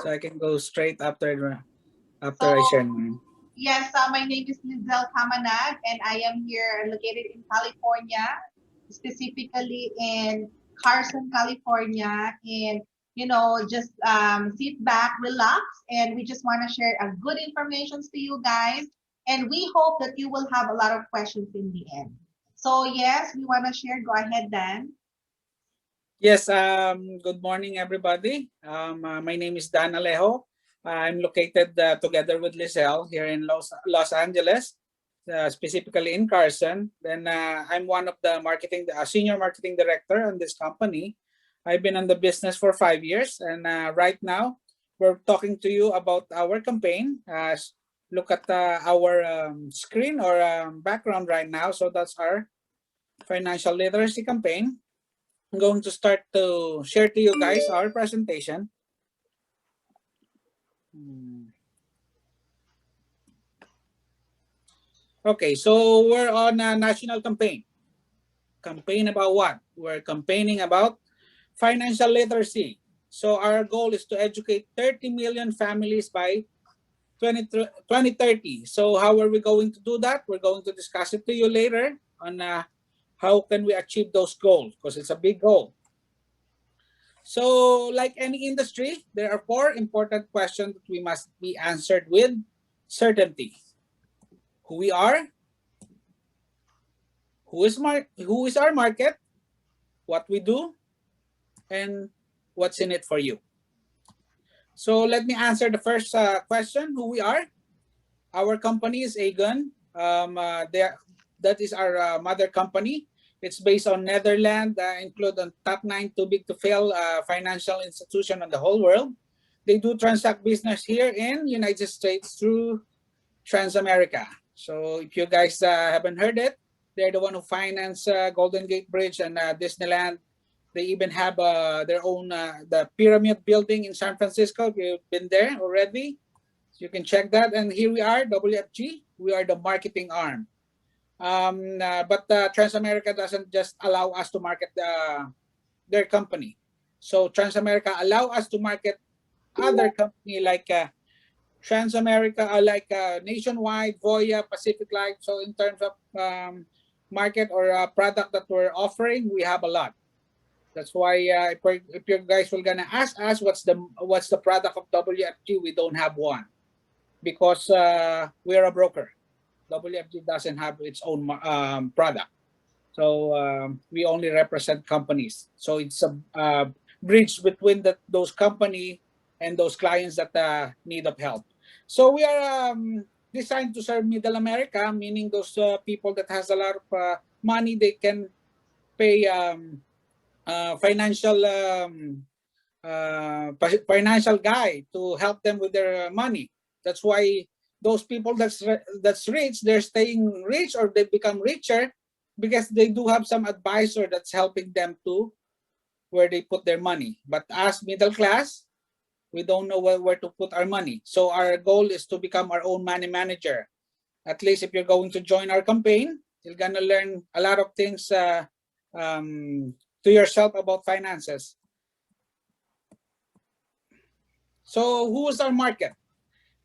So I can go straight after So, I share mine. yes, my name is Lizelle Kamanag, and I am here located in California, specifically in Carson, California. And, just sit back, relax, and we just want to share a good information to you guys. And we hope that you will have a lot of questions in the end. So, yes, we want to share. Go ahead, Dan. Yes, good morning, everybody. My name is Dan Alejo. I'm located together with Lizelle here in Los Angeles, specifically in Carson. Then I'm one of the senior marketing director on this company. I've been in the business for 5 years, and right now we're talking to you about our campaign. Look at our screen or background right now. So that's our financial literacy campaign. I'm going to start to share to you guys our presentation. Okay, so we're on a national campaign. Campaign about what? We're campaigning about financial literacy. So our goal is to educate 30 million families by 2030. So how are we going to do that? We're going to discuss it to you later on how can we achieve those goals, because it's a big goal. So like any industry, there are 4 important questions that we must be answered with certainty. Who we are, who is our market, what we do, and what's in it for you. So let me answer the first question, who we are. Our company is Aegon. That is our mother company. It's based on Netherlands, include on top 9 too big to fail financial institution in the whole world. They do transact business here in United States through Transamerica. So if you guys haven't heard it, they're the one who finance Golden Gate Bridge and Disneyland. They even have their own the Pyramid Building in San Francisco. If you've been there already, you can check that. And here we are, WFG. We are the marketing arm. But Transamerica doesn't just allow us to market their company. So Transamerica allow us to market other company like Transamerica, like Nationwide, Voya, Pacific Life. So in terms of market or product that we're offering, we have a lot. That's why if you guys were gonna ask us what's the product of WFG, we don't have one, because we're a broker. WFG doesn't have its own product, so we only represent companies. So it's a bridge between those company and those clients that need of help. So we are designed to serve Middle America, meaning those people that has a lot of money. They can pay financial financial guy to help them with their money. That's why those people that's rich, they're staying rich or they become richer because they do have some advisor that's helping them to where they put their money. But as middle class, we don't know where to put our money. So our goal is to become our own money manager. At least if you're going to join our campaign, you're gonna learn a lot of things to yourself about finances. So who is our market?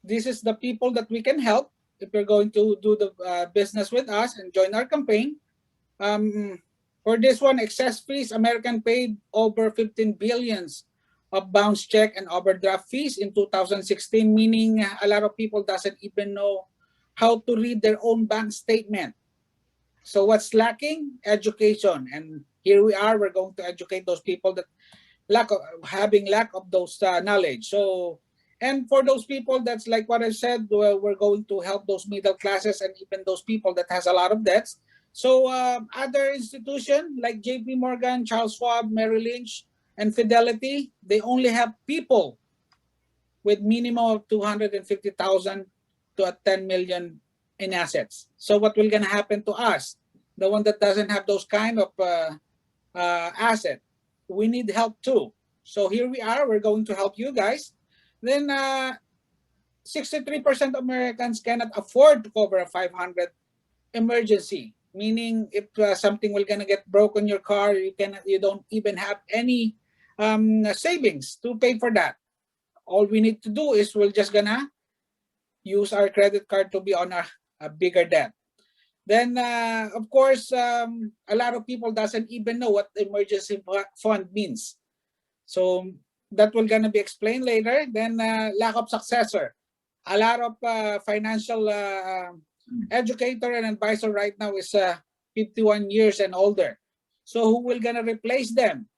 This is the people that we can help if you're going to do the business with us and join our campaign. For this one, excess fees, American paid over 15 billions of bounce check and overdraft fees in 2016, meaning a lot of people doesn't even know how to read their own bank statement. So what's lacking? Education. And here we are, we're going to educate those people that lack of those knowledge. So, and for those people, that's like what I said, we're going to help those middle classes and even those people that has a lot of debts. So other institutions like JP Morgan, Charles Schwab, Merrill Lynch, and Fidelity, they only have people with minimum of 250,000 to 10 million in assets. So what will gonna happen to us, the one that doesn't have those kind of asset? We need help too. So here we are. We're going to help you guys. Then 63% of Americans cannot afford to cover a 500 emergency. Meaning, if something will gonna get broken your car, you don't even have any savings to pay for that. all we need to do is we're just gonna use our credit card to be on a bigger debt. Then, of course, a lot of people doesn't even know what emergency fund means. So that will gonna be explained later. Then lack of successor. A lot of financial educator and advisor right now is 51 years and older. So who will gonna replace them?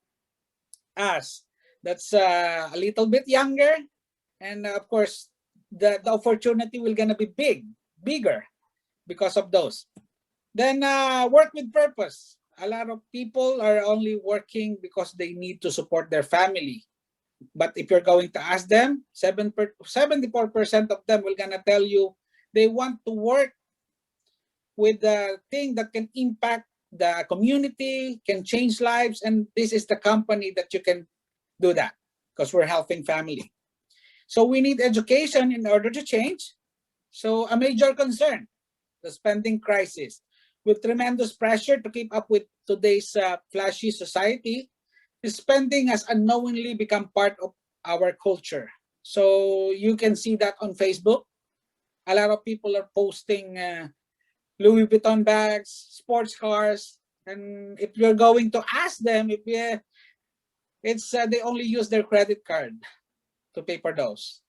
Us. That's a little bit younger, and of course, the opportunity will gonna be bigger because of those. Then work with purpose. A lot of people are only working because they need to support their family. But if you're going to ask them, 74% of them will gonna tell you they want to work with the thing that can impact the community, can change lives, and this is the company that you can do that because we're helping family. So we need education in order to change. So a major concern, the spending crisis. With tremendous pressure to keep up with today's flashy society, spending has unknowingly become part of our culture. So you can see that on Facebook. A lot of people are posting Louis Vuitton bags, sports cars, and if you're going to ask them, if it's they only use their credit card to pay for those.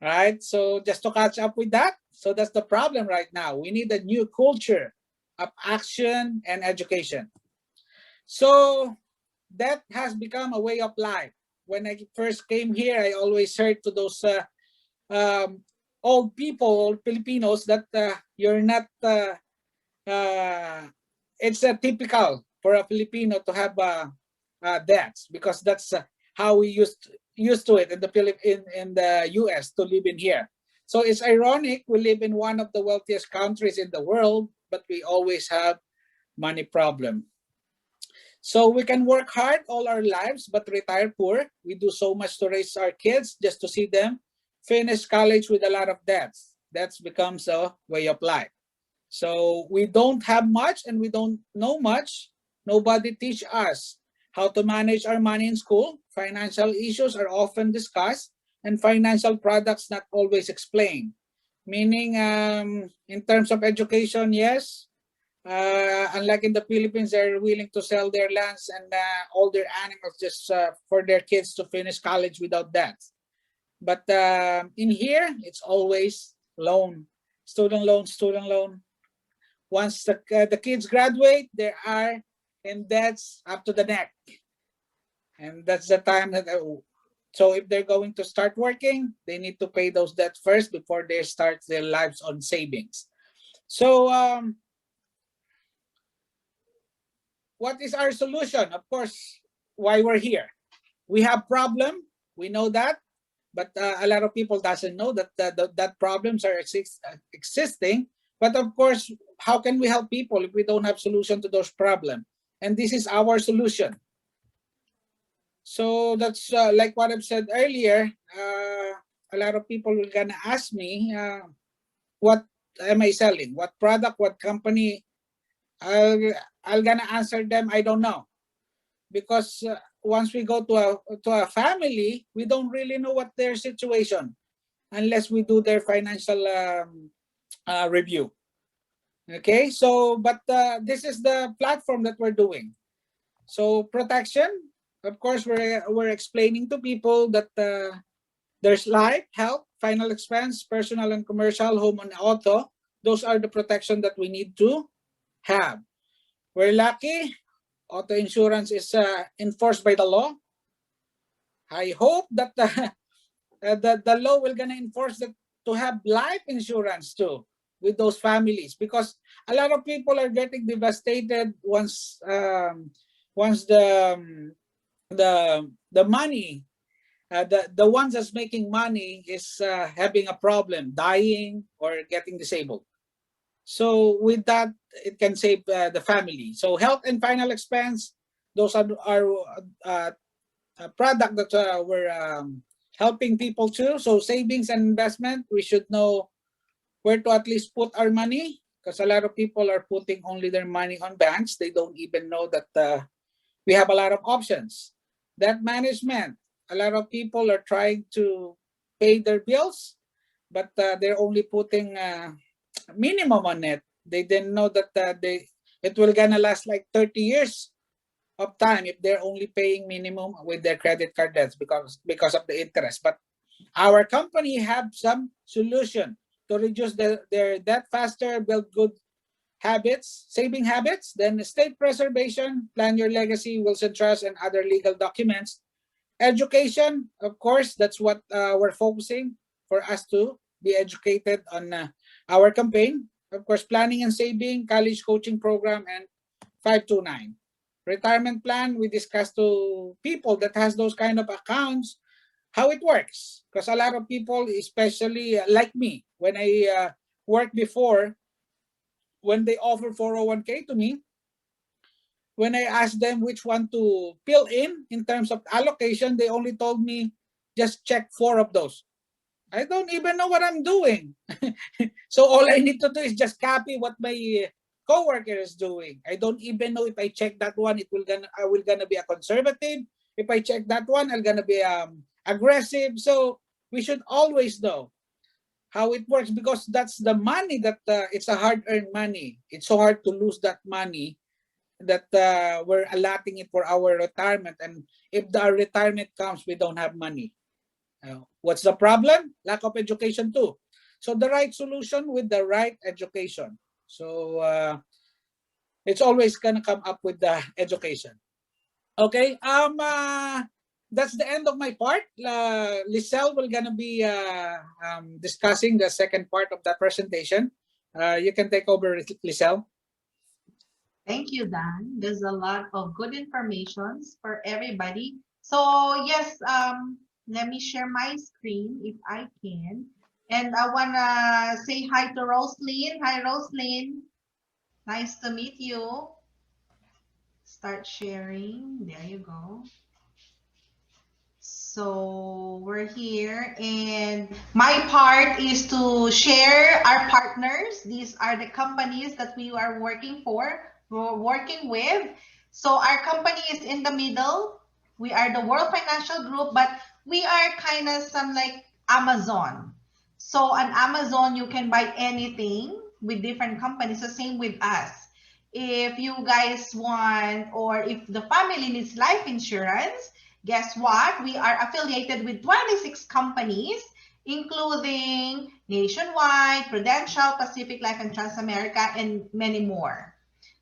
Right? So just to catch up with that, so that's the problem right now. We need a new culture of action and education. So that has become a way of life. When I first came here, I always heard to those um, old people, old Filipinos, that you're not. It's typical for a Filipino to have debts because that's how we used to it in the in the U.S. to live in here. So it's ironic we live in one of the wealthiest countries in the world, but we always have money problem. So we can work hard all our lives but retire poor. We do so much to raise our kids just to see them finish college with a lot of debts. That becomes a way of life. So we don't have much and we don't know much. Nobody teach us how to manage our money in school. Financial issues are often discussed and financial products not always explained. Meaning, in terms of education, yes, unlike in the Philippines, they're willing to sell their lands and all their animals just for their kids to finish college without that. But in here, it's always loan, student loan, student loan. Once the kids graduate, they are in debts up to the neck. And that's the time that, so if they're going to start working, they need to pay those debts first before they start their lives on savings. So what is our solution? Of course, why we're here. We have problem, we know that, but a lot of people doesn't know that that problems are existing. But of course, how can we help people if we don't have solution to those problems? And this is our solution. So that's like what I've said earlier. A lot of people will gonna ask me, what am I selling? What product? What company? I'll gonna answer them. I don't know, because once we go to a family, we don't really know what their situation unless we do their financial review. Okay, so but this is the platform that we're doing. So protection, of course, we're explaining to people that there's life, health, final expense, personal and commercial, home and auto. Those are the protection that we need to have. We're lucky. Auto insurance is enforced by the law. I hope that the law will gonna enforce that to have life insurance too with those families, because a lot of people are getting devastated once the money, the ones that's making money is having a problem, dying or getting disabled. So with that, it can save the family. So health and final expense, those are a product that we're helping people too. So savings and investment, we should know where to at least put our money, because a lot of people are putting only their money on banks. They don't even know that we have a lot of options. Debt management, a lot of people are trying to pay their bills, but they're only putting minimum on it. They didn't know that it will gonna last like 30 years of time if they're only paying minimum with their credit card debts because of the interest. But our company have some solution to reduce their debt faster, build good habits, saving habits, then estate preservation, plan your legacy, wills and trust, and other legal documents. Education, of course, that's what we're focusing for us to be educated on our campaign. Of course, planning and saving, college coaching program, and 529. Retirement plan, we discussed to people that has those kind of accounts, how it works. Because a lot of people, especially like me, when I worked before, when they offer 401k to me, when I asked them which one to fill in terms of allocation, they only told me just check 4 of those. I don't even know what I'm doing. So all I need to do is just copy what my coworker is doing. I don't even know if I check that one, I will gonna be a conservative. If I check that one, I'm gonna be aggressive. So we should always know how it works, because that's the money that it's a hard-earned money. It's so hard to lose that money that we're allotting it for our retirement. And if the retirement comes, we don't have money. What's the problem? Lack of education too. So the right solution with the right education. So it's always gonna come up with the education. Okay. That's the end of my part. Lisel will gonna be discussing the second part of the presentation. You can take over, Lisel. Thank you, Dan. There's a lot of good informations for everybody. So yes, let me share my screen if I can. And I wanna say hi to Roslyn. Hi, Roslyn. Nice to meet you. Start sharing. There you go. So we're here, and my part is to share our partners. These are the companies that we are we're working with. So our company is in the middle. We are the World Financial Group, but we are kind of some like Amazon. So on Amazon, you can buy anything with different companies. The same with us. If you guys want, or if the family needs life insurance, guess what? We are affiliated with 26 companies, including Nationwide, Prudential, Pacific Life, and Transamerica, and many more.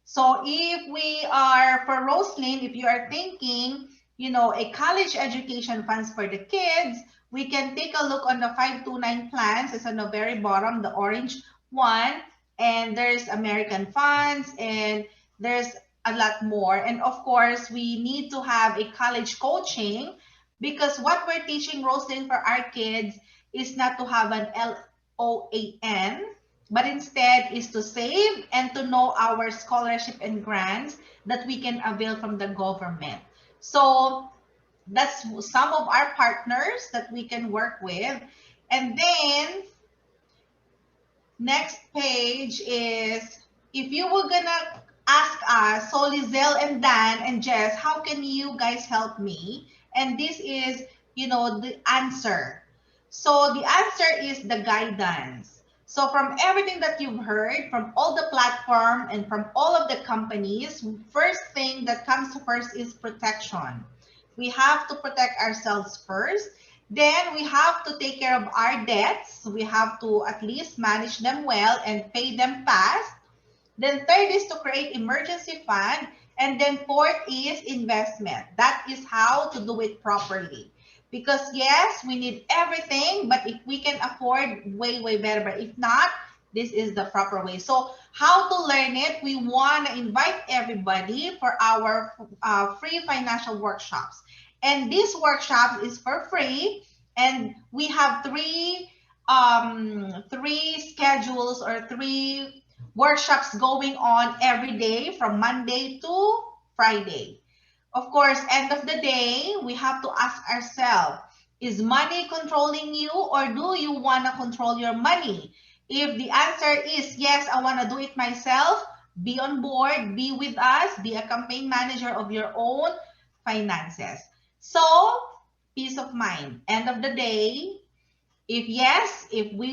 So if we are, for Roslyn, if you are thinking, a college education funds for the kids, we can take a look on the 529 plans. It's on the very bottom, the orange one. And there's American funds, and there's a lot more. And of course, we need to have a college coaching, because what we're teaching, Roslyn, for our kids is not to have an LOAN, but instead is to save and to know our scholarship and grants that we can avail from the government. So that's some of our partners that we can work with. And then next page is, if you were gonna ask us, so Lizelle and Dan and Jess, how can you guys help me? And this is, the answer. So the answer is the guidance. So from everything that you've heard, from all the platform and from all of the companies, first thing that comes first is protection. We have to protect ourselves first. Then we have to take care of our debts. We have to at least manage them well and pay them fast. Then third is to create emergency fund. And then fourth is investment. That is how to do it properly. Because yes, we need everything, but if we can afford, way, way better. But if not, this is the proper way. So how to learn it? We want to invite everybody for our free financial workshops. And this workshop is for free. And we have three schedules, or three workshops going on every day from Monday to Friday. Of course, end of the day, we have to ask ourselves, is money controlling you, or do you want to control your money? If the answer is yes, I want to do it myself, be on board, be with us, be a campaign manager of your own finances. So, peace of mind. End of the day, If yes, if we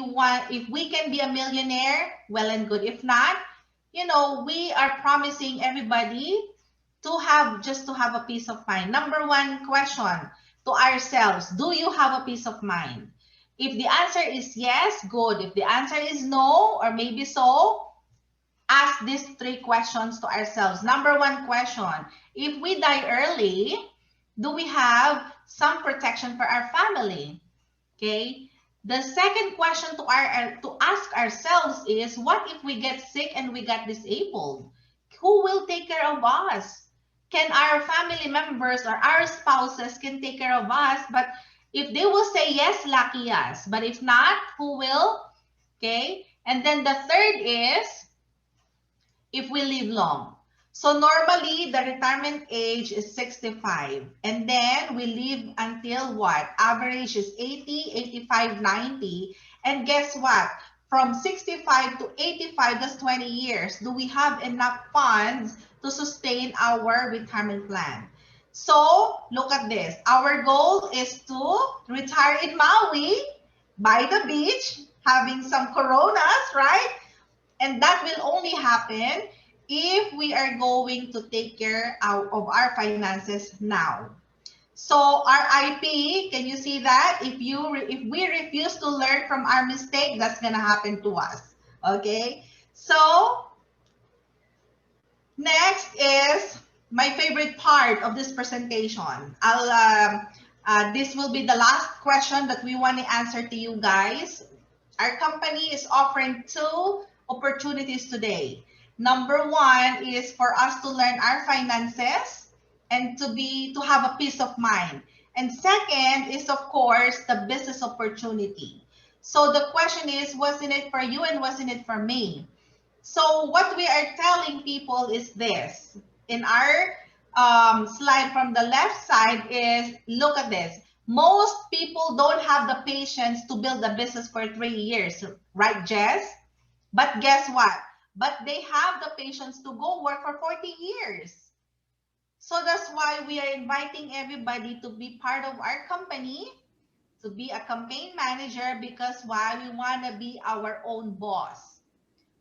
can be a millionaire, well and good. If not, we are promising everybody to have a peace of mind. Number one question to ourselves, do you have a peace of mind? If the answer is yes, good. If the answer is no, or maybe so, ask these three questions to ourselves. Number one question, if we die early, do we have some protection for our family? Okay. The second question to ask ourselves is, what if we get sick and we get disabled? Who will take care of us? Can our family members or our spouses can take care of us? But if they will say yes, lucky us. But if not, who will? Okay. And then the third is, if we live long. So normally the retirement age is 65, and then we live until what? Average is 80, 85, 90. And guess what? From 65 to 85, that's 20 years. Do we have enough funds to sustain our retirement plan? So look at this. Our goal is to retire in Maui by the beach, having some coronas, right? And that will only happen if we are going to take care of our finances now. So RIP, can you see that? If we refuse to learn from our mistake, that's gonna happen to us. Okay. So next is my favorite part of this presentation. This will be the last question that we want to answer to you guys. Our company is offering two opportunities today. Number one is for us to learn our finances and to have a peace of mind. And second is, of course, the business opportunity. So the question is, wasn't it for you and wasn't it for me? So what we are telling people is this. In our slide from the left side is, look at this. Most people don't have the patience to build a business for 3 years, right, Jess? But guess what? But they have the patience to go work for 40 years. So that's why we are inviting everybody to be part of our company, to be a campaign manager, because why? We want to be our own boss.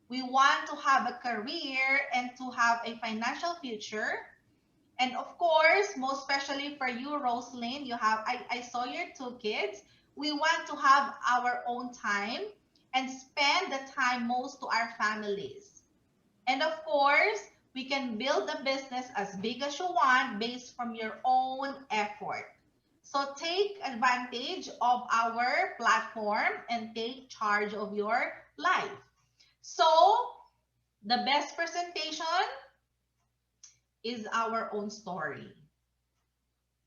We want to have a career and to have a financial future. And of course, most especially for you, Roslyn, I saw your two kids. We want to have our own time and spend the time most to our families. And of course, we can build a business as big as you want based from your own effort. So take advantage of our platform and take charge of your life. So the best presentation is our own story.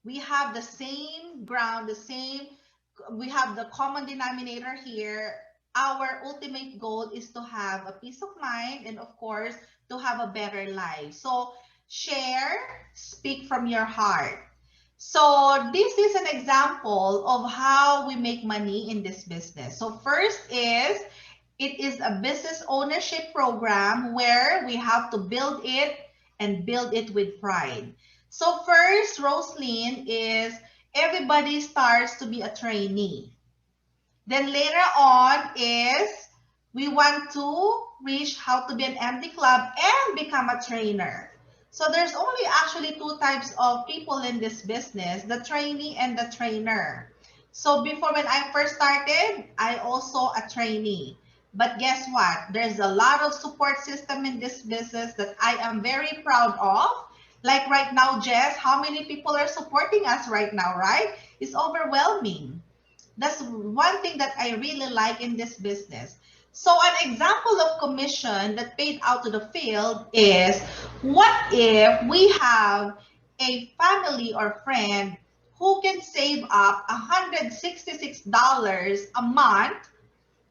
We have the same ground, we have the common denominator here. Our ultimate goal is to have a peace of mind and, of course, to have a better life. So share, speak from your heart. So this is an example of how we make money in this business. So first is, it is a business ownership program where we have to build it and build it with pride. So first, Roslyn, is everybody starts to be a trainee. Then later on is we want to reach how to be an MD club and become a trainer. So there's only actually two types of people in this business, the trainee and the trainer. So before, when I first started, I also a trainee. But guess what? There's a lot of support system in this business that I am very proud of. Like right now, Jess, how many people are supporting us right now, right? It's overwhelming. That's one thing that I really like in this business. So an example of commission that paid out to the field is, what if we have a family or friend who can save up $166 a month,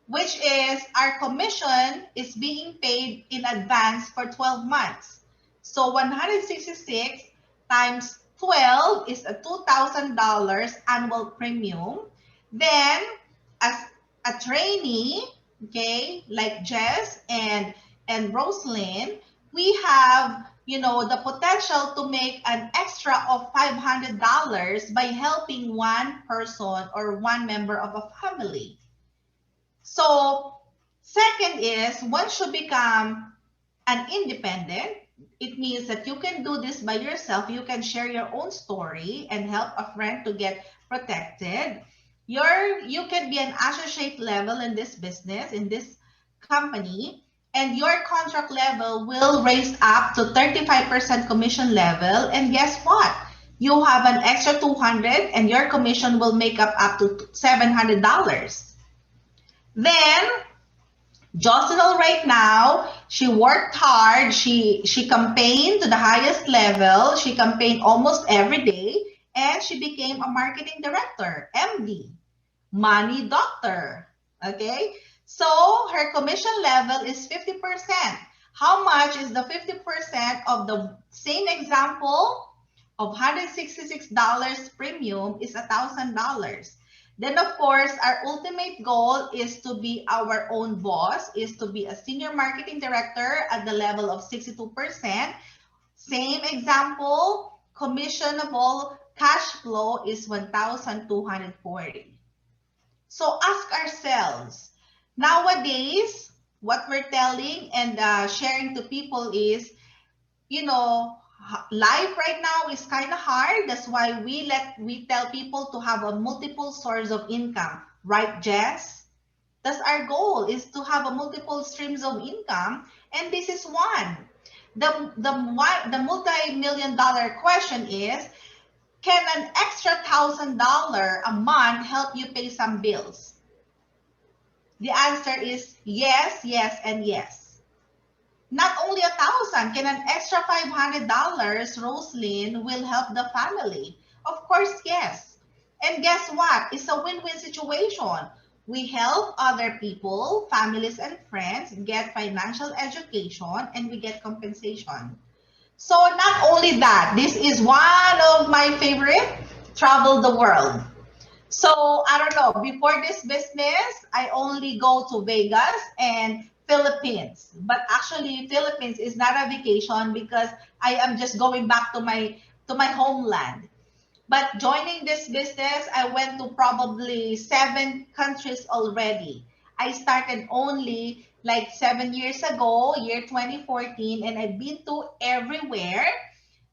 which is our commission is being paid in advance for 12 months. So 166 times 12 is a $2,000 annual premium. Then as a trainee, okay, like Jess and Roslyn, we have, the potential to make an extra of $500 by helping one person or one member of a family. So second is once you become an independent, it means that you can do this by yourself. You can share your own story and help a friend to get protected. You can be an associate level in this business, in this company, and your contract level will raise up to 35% commission level. And guess what? You have an extra 200 and your commission will make up to $700. Then Jocelyn right now, she worked hard. She campaigned to the highest level. She campaigned almost every day, and she became a marketing director, MD, money doctor. Okay, so her commission level is 50%. How much is the 50% of the same example of $166 premium is $1,000. Then of course, our ultimate goal is to be our own boss, is to be a senior marketing director at the level of 62%. Same example, commissionable cash flow is 1,240. So ask ourselves, nowadays, what we're telling and sharing to people is, you know, life right now is kind of hard. That's why we tell people to have a multiple source of income, right, Jess? That's our goal, is to have a multiple streams of income, and this is one. The multi-million dollar question is, can an extra $1,000 a month help you pay some bills? The answer is yes, yes, and yes. Not only 1,000, can an extra $500, Roslyn, will help the family? Of course, yes. And guess what? It's a win-win situation. We help other people, families and friends get financial education, and we get compensation. So not only that, this is one of my favorite, travel the world. So I don't know, before this business, I only go to Vegas and Philippines. But actually Philippines is not a vacation because I am just going back to my homeland. But joining this business, I went to probably 7 countries already. I started only like 7 years ago, year 2014, and I've been to everywhere.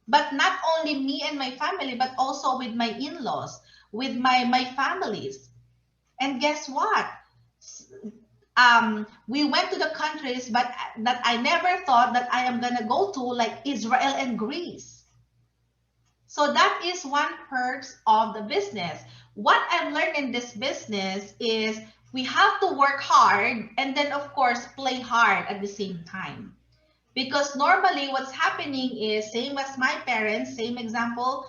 But not only me and my family, but also with my in-laws, with my families. And guess what? We went to the countries, but that I never thought that I am gonna go to, like Israel and Greece. So that is one perks of the business. What I've learned in this business is we have to work hard and then of course play hard at the same time. Because normally what's happening is, same as my parents, same example,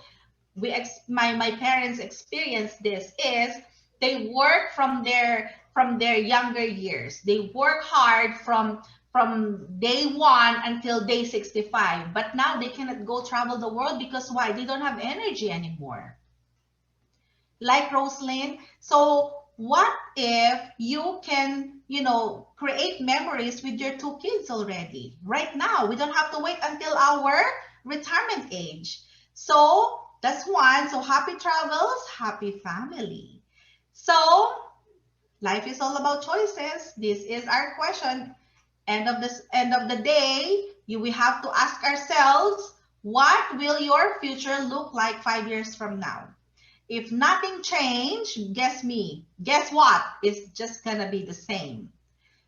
my parents experienced this, is they work from their younger years. They work hard from day one until day 65. But now they cannot go travel the world because why? They don't have energy anymore. Like Roslyn. So what if you can, create memories with your 2 kids already? Right now, we don't have to wait until our retirement age. So that's one. So happy travels, happy family. So life is all about choices. This is our question. End of the day, we have to ask ourselves, what will your future look like 5 years from now? If nothing changed, guess what? It's just gonna be the same.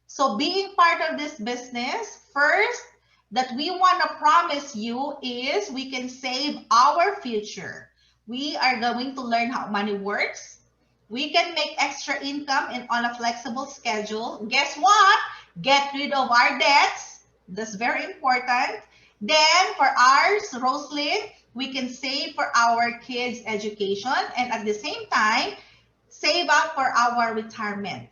So being part of this business, first that we want to promise you is we can save our future. We are going to learn how money works. We can make extra income and on a flexible schedule. Guess what? Get rid of our debts. That's very important. Then for ours, Roslyn, we can save for our kids' education and at the same time, save up for our retirement.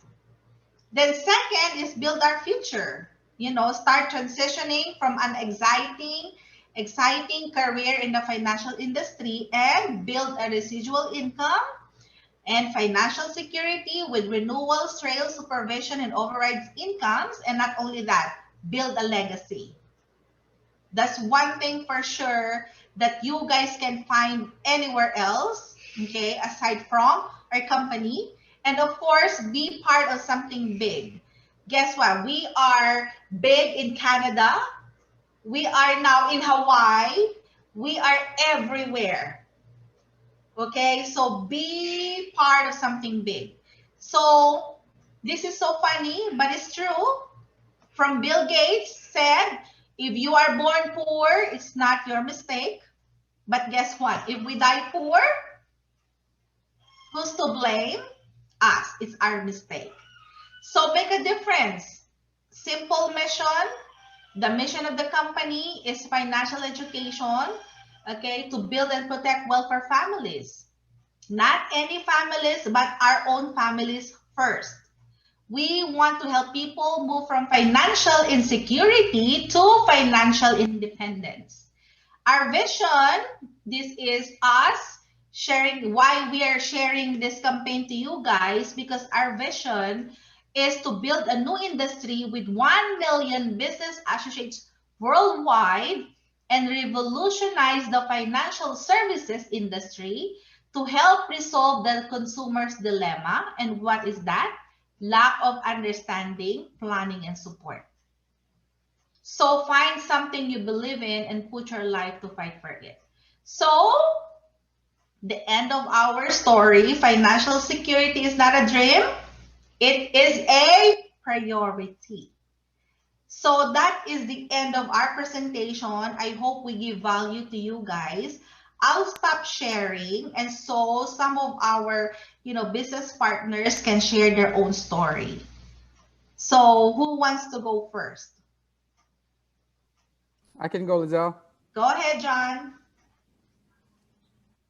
Then second is build our future. Start transitioning from an exciting career in the financial industry and build a residual income and financial security with renewals, trail supervision, and overrides incomes. And not only that, build a legacy. That's one thing for sure that you guys can find anywhere else, okay, aside from our company. And of course, be part of something big. Guess what? We are big in Canada. We are now in Hawaii. We are everywhere. Okay, so be part of something big. So this is so funny, but it's true. From Bill Gates said, if you are born poor, it's not your mistake. But guess what? If we die poor, who's to blame? Us. It's our mistake. So make a difference. Simple mission. The mission of the company is financial education, okay, to build and protect wealth for families. Not any families, but our own families first. We want to help people move from financial insecurity to financial independence. Our vision, this is us sharing why we are sharing this campaign to you guys, because our vision is to build a new industry with 1 million business associates worldwide and revolutionize the financial services industry to help resolve the consumer's dilemma. And what is that? Lack of understanding, planning, and support. So find something you believe in and put your life to fight for it. So the end of our story, financial security is not a dream. It is a priority. So that is the end of our presentation. I hope we give value to you guys. I'll stop sharing, and so some of our, business partners can share their own story. So who wants to go first? I can go, Lizelle. Go ahead, John.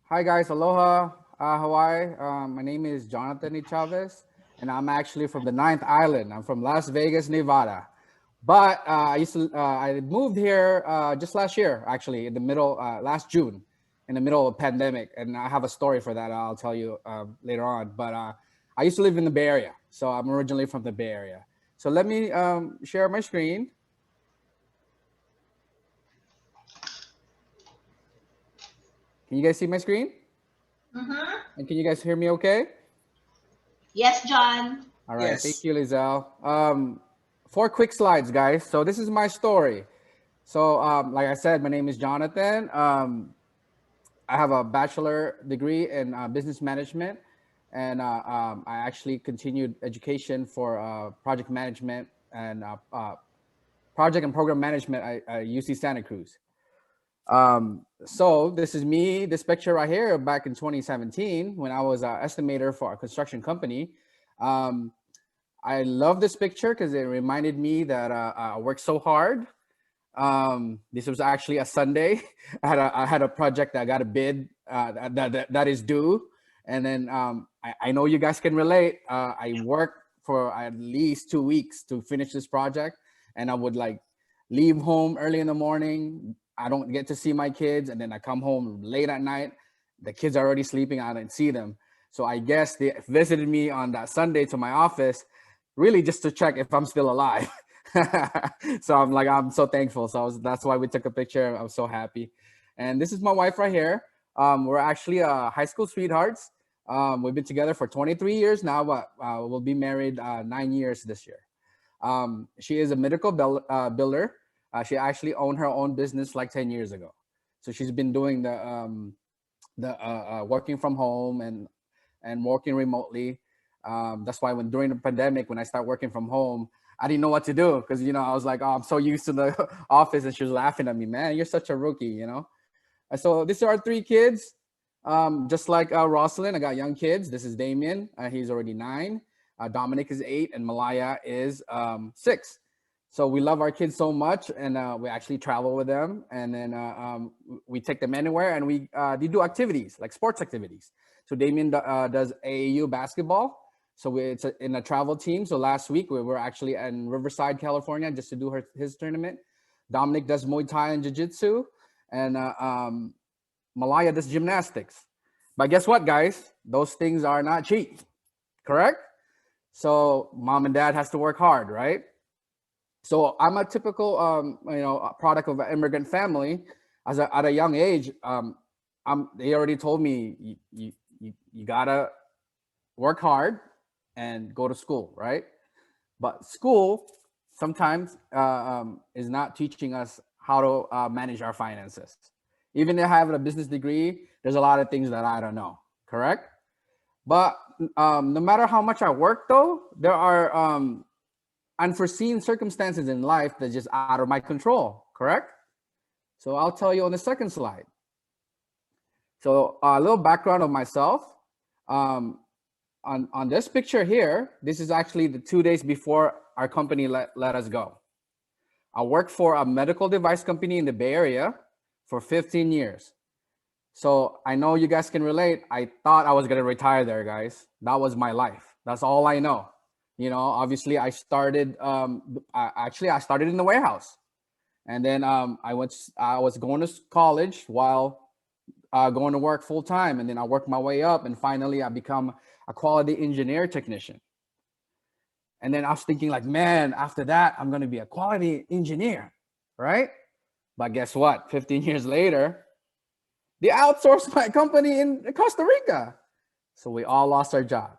Hi, guys. Aloha, Hawaii. My name is Jonathan E. Chavez, and I'm actually from the Ninth Island. I'm from Las Vegas, Nevada. But I moved here just last year, actually, in the middle, last June, in the middle of pandemic. And I have a story for that I'll tell you later on. But I used to live in the Bay Area. So I'm originally from the Bay Area. So let me share my screen. Can you guys see my screen? Mm-hmm. And can you guys hear me okay? Yes, John. All right. Thank Yes. you, Lizelle. Four quick slides, guys. So this is my story. So like I said, my name is Jonathan. I have a bachelor degree in business management, and I actually continued education for project management and project and program management at UC Santa Cruz. So this is me, this picture right here back in 2017 when I was an estimator for a construction company. Um, I love this picture because it reminded me that I worked so hard. This was actually a Sunday. I had a project that I got a bid that is due, and then I know you guys can relate. I worked for at least 2 weeks to finish this project, and I would like leave home early in the morning. I don't get to see my kids, and then I come home late at night. The kids are already sleeping. I didn't see them, so I guess they visited me on that Sunday to my office, really just to check if I'm still alive. So I'm so thankful. So that's why we took a picture. I was so happy. And this is my wife right here. We're actually high school sweethearts. We've been together for 23 years now, but we'll be married 9 years this year. She is a medical builder. She actually owned her own business like 10 years ago. So she's been doing the working from home and working remotely. That's why when during the pandemic, when I started working from home, I didn't know what to do because I was like, oh, I'm so used to the office, and she was laughing at me, man, you're such a rookie. And so these are our three kids. Just like Rosalind, I got young kids. This is Damien. He's already 9. Dominic is 8, and Malaya is 6. So we love our kids so much, and we actually travel with them, and then we take them anywhere, and they do activities like sports activities. So Damien does AAU basketball. So it's in a travel team. So last week we were actually in Riverside, California, just to do his tournament. Dominic does Muay Thai and Jiu Jitsu, and Malaya does gymnastics. But guess what, guys? Those things are not cheap, correct? So mom and dad has to work hard, right? So I'm a typical, product of an immigrant family. At a young age, they already told me you gotta work hard, and go to school, right? But school sometimes is not teaching us how to manage our finances. Even if I have a business degree, there's a lot of things that I don't know, correct? But no matter how much I work, though, there are unforeseen circumstances in life that's just out of my control, correct? So I'll tell you on the second slide. So a little background of myself. Um, on this picture here, this is actually the 2 days before our company let us go. I worked for a medical device company in the Bay Area for 15 years. So I know you guys can relate. I thought I was gonna retire there, guys. That was my life. That's all I know. You know, obviously I started. I started in the warehouse, and then I was going to college while going to work full time, and then I worked my way up, and finally I become a quality engineer technician. And then I was thinking, like, man, after that I'm gonna be a quality engineer, right? But guess what? 15 years later, they outsourced my company in Costa Rica. So we all lost our job.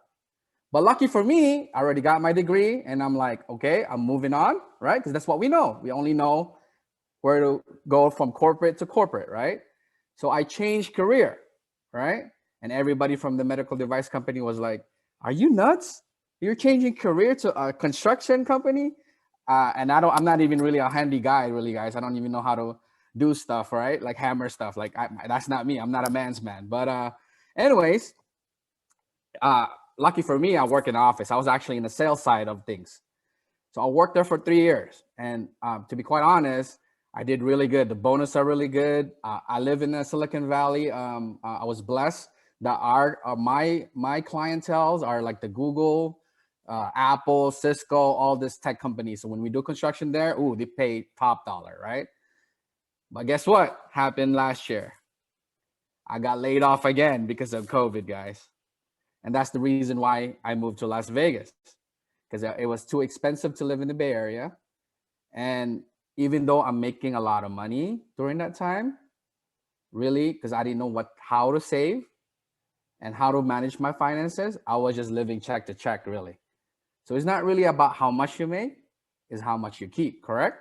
But lucky for me, I already got my degree and I'm like, okay, I'm moving on, right? Because that's what we know. We only know where to go from corporate to corporate, right? So I changed career, right? And everybody from the medical device company was like, are you nuts? You're changing career to a construction company? And I'm not even really a handy guy, really, guys. I don't even know how to do stuff, right? Like hammer stuff. Like that's not me. I'm not a man's man. But anyways, uh, lucky for me, I work in the office. I was actually in the sales side of things. So I worked there for 3 years. And to be quite honest, I did really good. The bonus are really good. I live in the Silicon Valley. I was blessed that my clientels are like the Google, Apple, Cisco, all this tech companies. So when we do construction there, ooh, they pay top dollar, right? But guess what happened last year? I got laid off again because of COVID, guys. And that's the reason why I moved to Las Vegas, because it was too expensive to live in the Bay Area. And even though I'm making a lot of money during that time, really, because I didn't know how to save and how to manage my finances, I was just living check to check, really. So it's not really about how much you make, it's how much you keep, correct?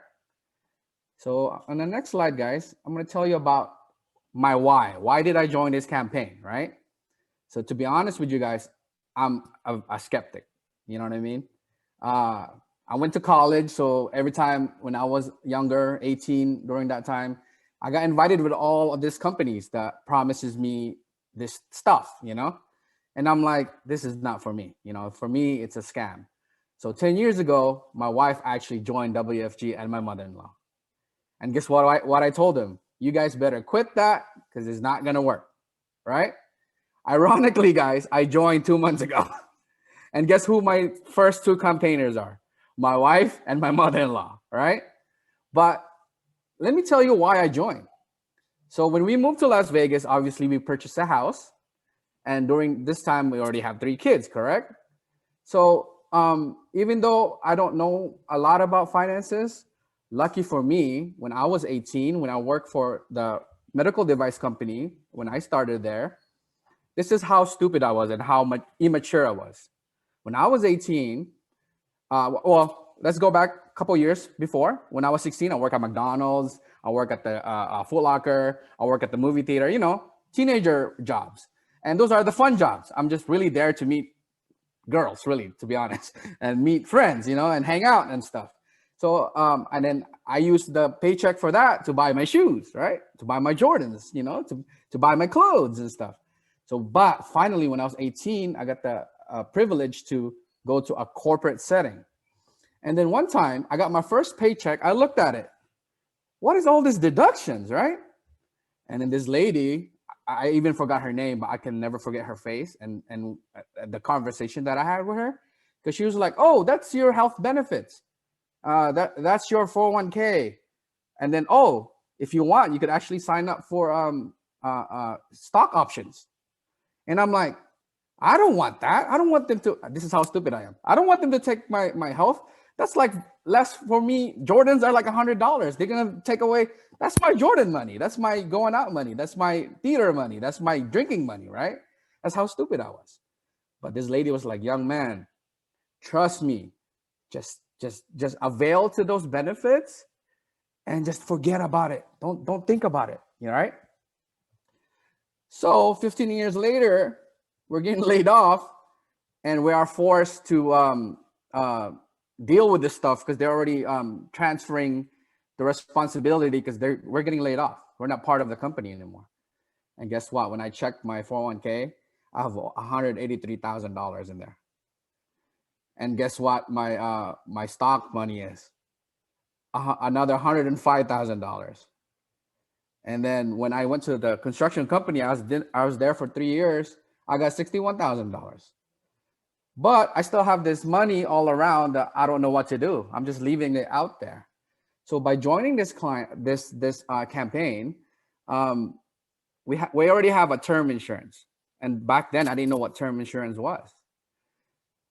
So on the next slide, guys, I'm going to tell you about my why. Why did I join this campaign, right? So to be honest with you guys, I'm a skeptic. You know what I mean? I went to college, so every time when I was younger, 18, during that time, I got invited with all of these companies that promises me this stuff, you know? And I'm like, this is not for me. You know, for me, it's a scam. So 10 years ago, my wife actually joined WFG and my mother-in-law. And guess what I told them? You guys better quit that because it's not gonna work, right? Ironically, guys, I joined 2 months ago. And guess who my first two campaigners are? My wife and my mother-in-law, right? But let me tell you why I joined. So when we moved to Las Vegas, obviously we purchased a house. And during this time, we already have 3 kids, correct? So even though I don't know a lot about finances, lucky for me, when I was 18, when I worked for the medical device company, when I started there, this is how stupid I was and how much immature I was. When I was 18, well, let's go back a couple years before. When I was 16, I worked at McDonald's, I work at the Foot Locker, I work at the movie theater, you know, teenager jobs. And those are the fun jobs. I'm just really there to meet girls, really, to be honest, and meet friends, you know, and hang out and stuff. So, and then I used the paycheck for that to buy my shoes, right? To buy my Jordans, you know, to buy my clothes and stuff. So, but finally, when I was 18, I got the privilege to go to a corporate setting. And then one time I got my first paycheck, I looked at it. What is all these deductions, right? And then this lady, I even forgot her name, but I can never forget her face and the conversation that I had with her, because she was like, "Oh, that's your health benefits. That's your 401k, and then oh, if you want, you could actually sign up for stock options." And I'm like, I don't want that. I don't want them to. This is how stupid I am. I don't want them to take my health. That's like less for me. Jordans are like $100. They're gonna take away. That's my Jordan money. That's my going out money. That's my theater money. That's my drinking money, right? That's how stupid I was. But this lady was like, young man, Trust me, just avail to those benefits and just forget about it. Don't think about it. You know, right? So 15 years later, we're getting laid off, and we are forced to deal with this stuff because they're already transferring the responsibility because we're getting laid off. We're not part of the company anymore. And guess what? When I checked my 401k, I have $183,000 in there. And guess what? My stock money is another $105,000. And then when I went to the construction company, I was there for 3 years. I got $61,000. But I still have this money all around that I don't know what to do. I'm just leaving it out there. So by joining this campaign, we already have a term insurance. And back then I didn't know what term insurance was.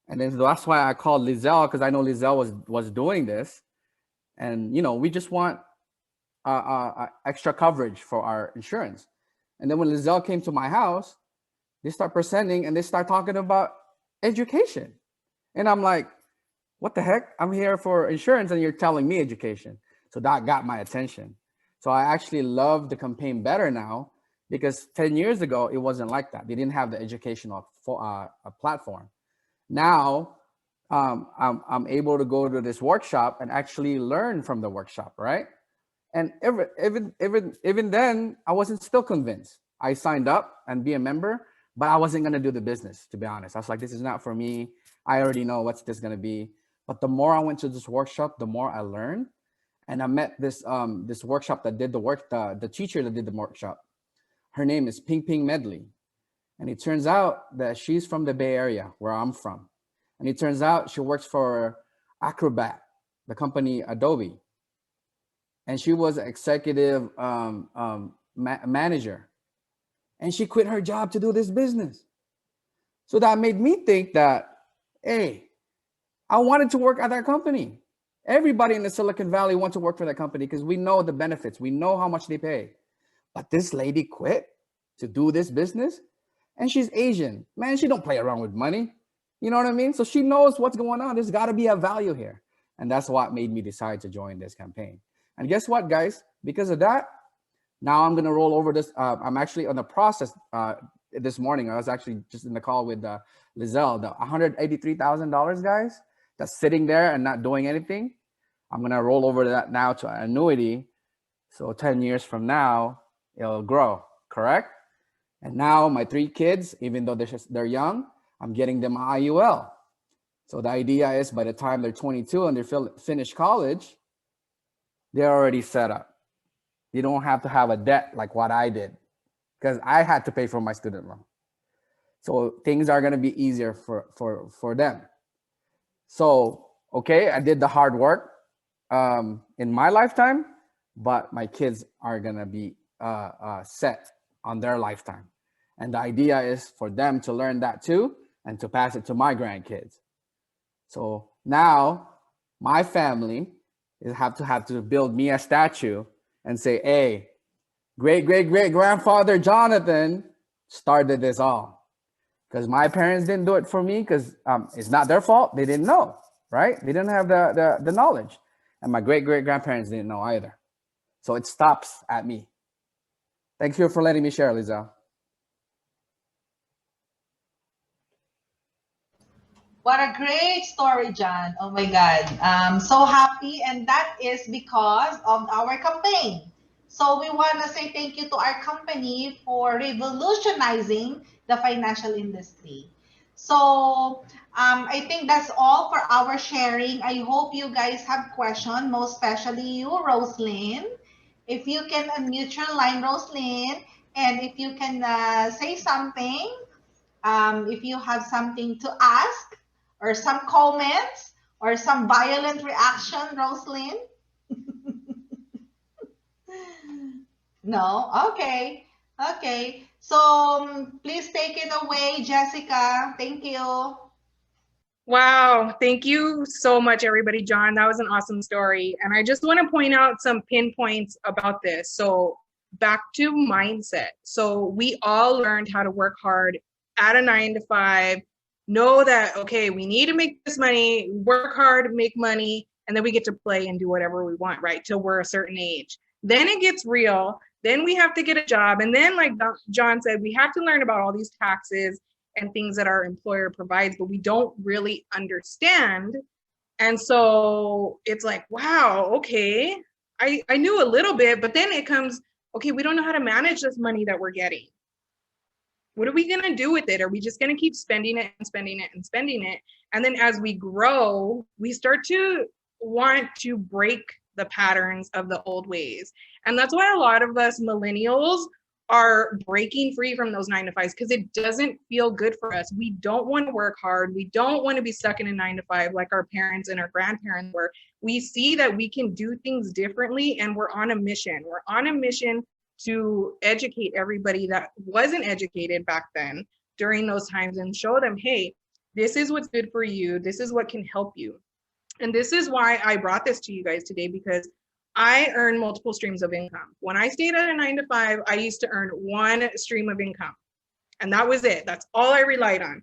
And then that's why I called Lizelle, because I know Lizelle was doing this. And we just want extra coverage for our insurance. And then when Lizelle came to my house, they start presenting and they start talking about education. And I'm like, what the heck? I'm here for insurance and you're telling me education. So that got my attention. So I actually love the campaign better now, because 10 years ago, it wasn't like that. They didn't have the educational platform. Now, I'm able to go to this workshop and actually learn from the workshop, right? And even then, I wasn't still convinced. I signed up and be a member, but I wasn't gonna do the business, to be honest. I was like, this is not for me. I already know what's this gonna be. But the more I went to this workshop, the more I learned. And I met this workshop that did the work, the teacher that did the workshop. Her name is Ping Ping Medley. And it turns out that she's from the Bay Area, where I'm from. And it turns out she works for Acrobat, the company Adobe. And she was an executive manager. And she quit her job to do this business. So that made me think that, hey, I wanted to work at that company. Everybody in the Silicon Valley wants to work for that company because we know the benefits. We know how much they pay. But this lady quit to do this business, and she's Asian. Man, she don't play around with money. You know what I mean? So she knows what's going on. There's got to be a value here. And that's what made me decide to join this campaign. And guess what, guys? Because of that, now I'm going to roll over this. I'm actually on the process this morning. I was actually just in the call with Lizelle, the $183,000, guys, that's sitting there and not doing anything. I'm going to roll over that now to an annuity. So 10 years from now, it'll grow, correct? And now my 3 kids, even though they're young, I'm getting them IUL. So the idea is by the time they're 22 and they finish college, they're already set up. You don't have to have a debt like what I did, because I had to pay for my student loan. So things are going to be easier for them. So, okay, I did the hard work in my lifetime, but my kids are going to be set on their lifetime. And the idea is for them to learn that too and to pass it to my grandkids. So now my family is have to build me a statue and say, hey, great-great-great-grandfather Jonathan started this all. Because my parents didn't do it for me because it's not their fault. They didn't know, right? They didn't have the knowledge. And my great-great-grandparents didn't know either. So it stops at me. Thank you for letting me share, Lisa. What a great story, John. Oh my God. I'm so happy. And that is because of our campaign. So we want to say thank you to our company for revolutionizing the financial industry. So I think that's all for our sharing. I hope you guys have questions, most especially you, Roslyn. If you can unmute your line, Roslyn, and if you can say something, if you have something to ask or some comments or some violent reaction, Roslyn? No? Okay. Okay. So please take it away, Jessica. Thank you. Wow. Thank you so much, everybody. John, that was an awesome story. And I just want to point out some pinpoints about this. So back to mindset. So we all learned how to work hard at a 9 to 5, know that, okay, we need to make this money, work hard, make money, and then we get to play and do whatever we want, right? Till we're a certain age. Then it gets real. Then we have to get a job. And then, like John said, we have to learn about all these taxes and things that our employer provides, but we don't really understand. And so it's like, wow, okay, I knew a little bit, but then it comes, okay, we don't know how to manage this money that we're getting. What are we going to do with it? Are we just going to keep spending it and spending it and spending it? And then as we grow, we start to want to break the patterns of the old ways. And that's why a lot of us millennials are breaking free from those 9-to-5s, because it doesn't feel good for us. We don't want to work hard. We don't want to be stuck in a 9-to-5 like our parents and our grandparents were. We see that we can do things differently, and we're on a mission. We're on a mission to educate everybody that wasn't educated back then during those times, and show them, hey, this is what's good for you. This is what can help you. And this is why I brought this to you guys today, because I earn multiple streams of income. When I stayed at a 9-to-5, I used to earn one stream of income, and that was it. That's all I relied on.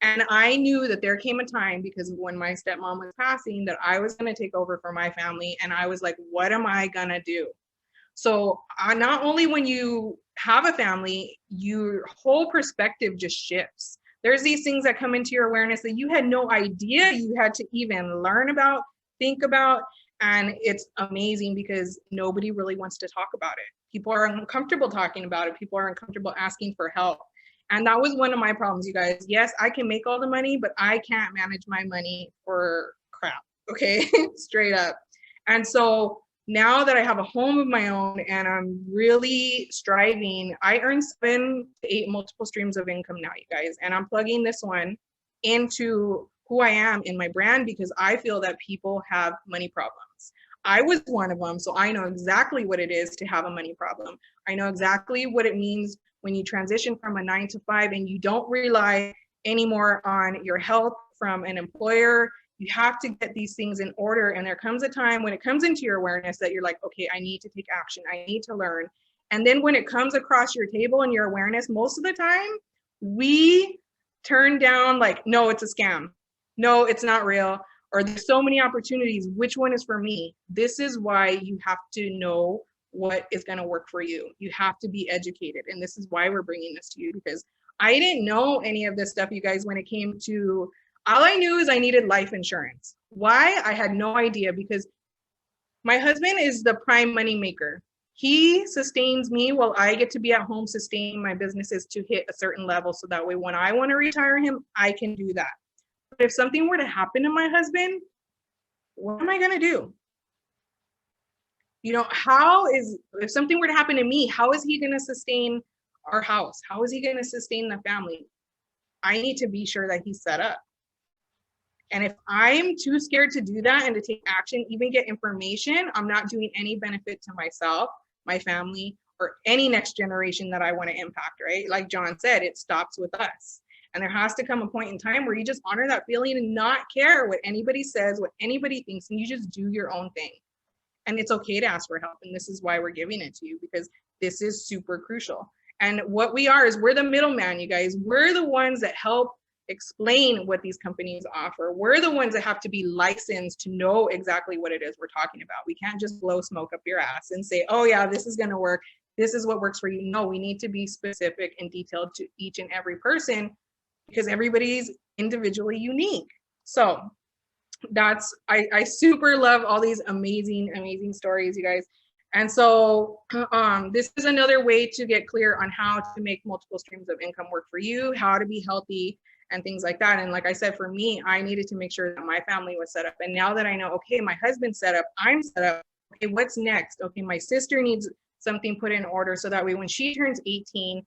And I knew that there came a time, because when my stepmom was passing, that I was going to take over for my family. And I was like, what am I going to do? So not only when you have a family, your whole perspective just shifts. There's these things that come into your awareness that you had no idea you had to even learn about, think about. And it's amazing, because nobody really wants to talk about it. People are uncomfortable talking about it. People are uncomfortable asking for help. And that was one of my problems, you guys. Yes, I can make all the money, but I can't manage my money for crap. Okay, straight up. And so now that I have a home of my own and I'm really striving, I earn 7 to 8 multiple streams of income now, you guys. And I'm plugging this one into who I am in my brand, because I feel that people have money problems. I was one of them, so I know exactly what it is to have a money problem. I know exactly what it means when you transition from a 9-to-5 and you don't rely anymore on your help from an employer. You have to get these things in order. And there comes a time when it comes into your awareness that you're like, okay, I need to take action. I need to learn. And then when it comes across your table and your awareness, most of the time we turn down like, no, it's a scam. No, it's not real. Or there's so many opportunities. Which one is for me? This is why you have to know what is going to work for you. You have to be educated. And this is why we're bringing this to you, because I didn't know any of this stuff, you guys, when it came to, all I knew is I needed life insurance. Why? I had no idea, because my husband is the prime money maker. He sustains me while I get to be at home sustaining my businesses to hit a certain level. So that way, when I want to retire him, I can do that. But if something were to happen to my husband, what am I going to do? You know, if something were to happen to me, how is he going to sustain our house? How is he going to sustain the family? I need to be sure that he's set up. And if I'm too scared to do that and to take action, even get information, I'm not doing any benefit to myself, my family, or any next generation that I want to impact, right? Like John said, it stops with us. And there has to come a point in time where you just honor that feeling and not care what anybody says, what anybody thinks, and you just do your own thing. And it's okay to ask for help. And this is why we're giving it to you, because this is super crucial. And what we are is we're the middleman, you guys. We're the ones that help explain what these companies offer. We're the ones that have to be licensed to know exactly what it is we're talking about. We can't just blow smoke up your ass and say, oh yeah, this is going to work. This is what works for you. No, we need to be specific and detailed to each and every person, because everybody's individually unique. So I super love all these amazing stories, you guys. And so this is another way to get clear on how to make multiple streams of income work for you, how to be healthy and things like that. And like I said, for me, I needed to make sure that my family was set up. And now that I know, okay, my husband's set up, I'm set up. Okay, what's next? Okay, my sister needs something put in order so that way when she turns 18,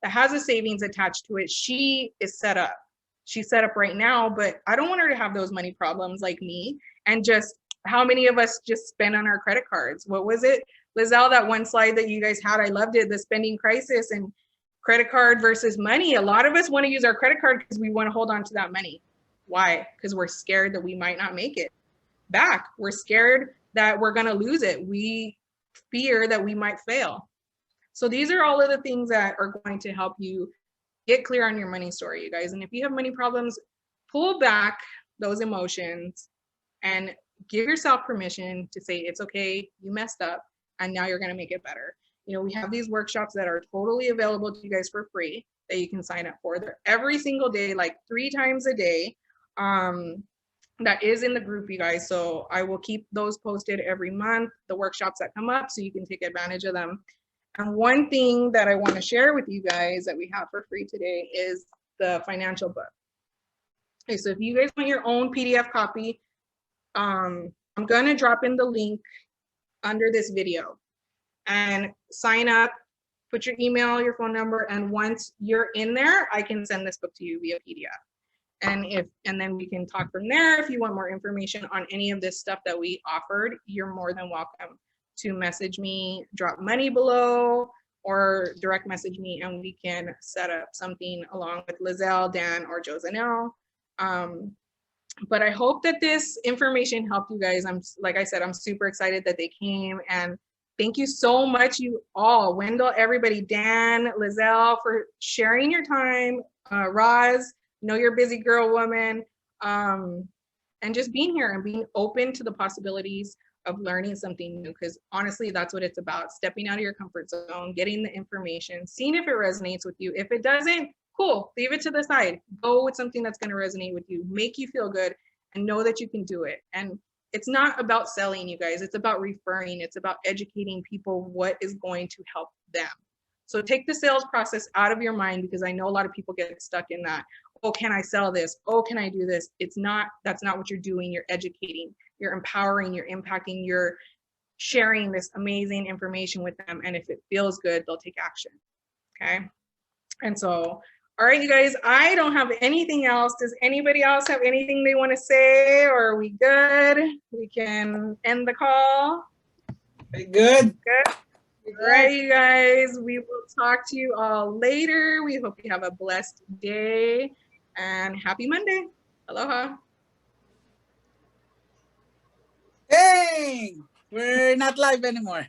that has a savings attached to it, she is set up. She's set up right now, but I don't want her to have those money problems like me. And just how many of us just spend on our credit cards? What was it, Lizelle, that one slide that you guys had? I loved it, the spending crisis and credit card versus money. A lot of us want to use our credit card because we want to hold on to that money. Why? Because we're scared that we might not make it back. We're scared that we're going to lose it. We fear that we might fail. So these are all of the things that are going to help you get clear on your money story, you guys. And if you have money problems, pull back those emotions and give yourself permission to say, it's okay, you messed up, and now you're going to make it better. You know, we have these workshops that are totally available to you guys for free that you can sign up for. They're every single day, like 3 times a day. That is in the group, you guys. So I will keep those posted every month, the workshops that come up, so you can take advantage of them. And one thing that I want to share with you guys that we have for free today is the financial book. Okay, so if you guys want your own PDF copy, I'm going to drop in the link under this video and sign up, put your email, your phone number, and once you're in there, I can send this book to you via PDF. And then we can talk from there. If you want more information on any of this stuff that we offered, you're more than welcome to message me, drop money below, or direct message me, and we can set up something along with Lizelle, Dan, or Josanelle. But I hope that this information helped you guys. Like I said, I'm super excited that they came, and thank you so much, you all, Wendell, everybody, Dan, Lizelle, for sharing your time. Roz, know you're a busy girl, woman, and just being here and being open to the possibilities of learning something new, because honestly, that's what it's about. Stepping out of your comfort zone, getting the information, seeing if it resonates with you. If it doesn't, cool, leave it to the side. Go with something that's going to resonate with you, make you feel good, and know that you can do it. And it's not about selling, you guys. It's about referring. It's about educating people what is going to help them. So take the sales process out of your mind, because I know a lot of people get stuck in that. Oh, can I sell this? Oh, can I do this? It's not, that's not what you're doing. You're educating, you're empowering, you're impacting, you're sharing this amazing information with them. And if it feels good, they'll take action. Okay. And so, all right, you guys, I don't have anything else. Does anybody else have anything they want to say, or are we good? We can end the call. Very good. Good. All right, you guys, we will talk to you all later. We hope you have a blessed day and happy Monday. Aloha. Hey, we're not live anymore.